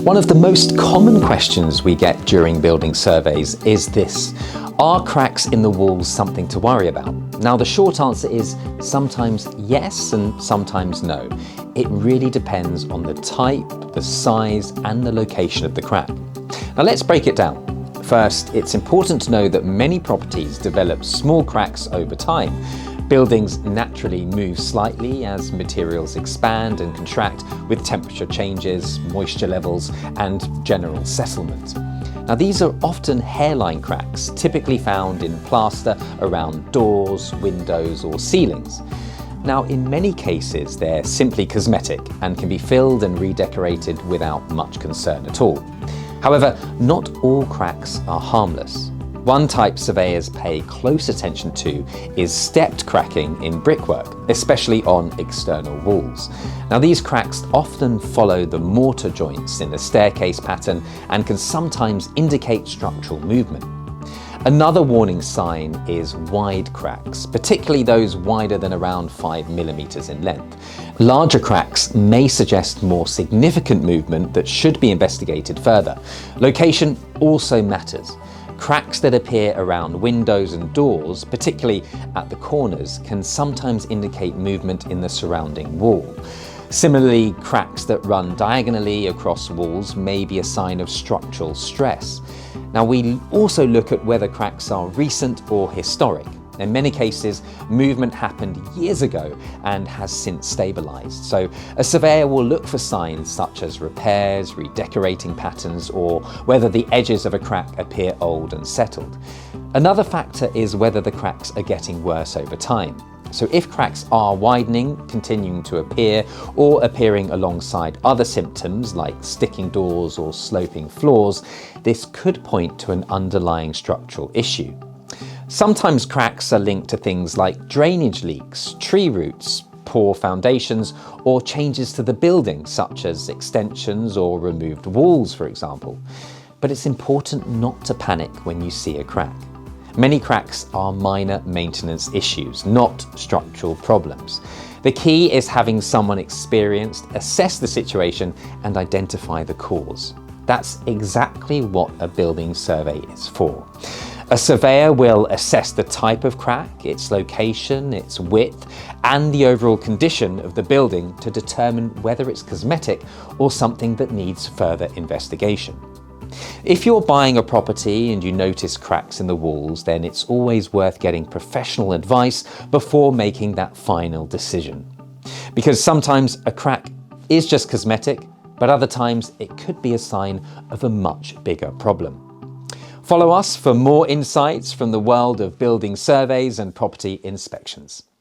One of the most common questions we get during building surveys is this: are cracks in the walls something to worry about? Now, the short answer is sometimes yes and sometimes no. It really depends on the type, the size and the location of the crack. Now let's break it down. First, it's important to know that many properties develop small cracks over time. Buildings naturally move slightly as materials expand and contract with temperature changes, moisture levels, and general settlement. Now, these are often hairline cracks, typically found in plaster around doors, windows, or ceilings. Now, in many cases, they're simply cosmetic and can be filled and redecorated without much concern at all. However, not all cracks are harmless. One type surveyors pay close attention to is stepped cracking in brickwork, especially on external walls. Now, these cracks often follow the mortar joints in the staircase pattern and can sometimes indicate structural movement. Another warning sign is wide cracks, particularly those wider than around 5 millimeters in length. Larger cracks may suggest more significant movement that should be investigated further. Location also matters. Cracks that appear around windows and doors, particularly at the corners, can sometimes indicate movement in the surrounding wall. Similarly, cracks that run diagonally across walls may be a sign of structural stress. Now, we also look at whether cracks are recent or historic. In many cases, movement happened years ago and has since stabilized. So a surveyor will look for signs such as repairs, redecorating patterns, or whether the edges of a crack appear old and settled. Another factor is whether the cracks are getting worse over time. So if cracks are widening, continuing to appear, or appearing alongside other symptoms like sticking doors or sloping floors, this could point to an underlying structural issue. Sometimes cracks are linked to things like drainage leaks, tree roots, poor foundations, or changes to the building, such as extensions or removed walls, for example. But it's important not to panic when you see a crack. Many cracks are minor maintenance issues, not structural problems. The key is having someone experienced assess the situation and identify the cause. That's exactly what a building survey is for. A surveyor will assess the type of crack, its location, its width, and the overall condition of the building to determine whether it's cosmetic or something that needs further investigation. If you're buying a property and you notice cracks in the walls, then it's always worth getting professional advice before making that final decision. Because sometimes a crack is just cosmetic, but other times it could be a sign of a much bigger problem. Follow us for more insights from the world of building surveys and property inspections.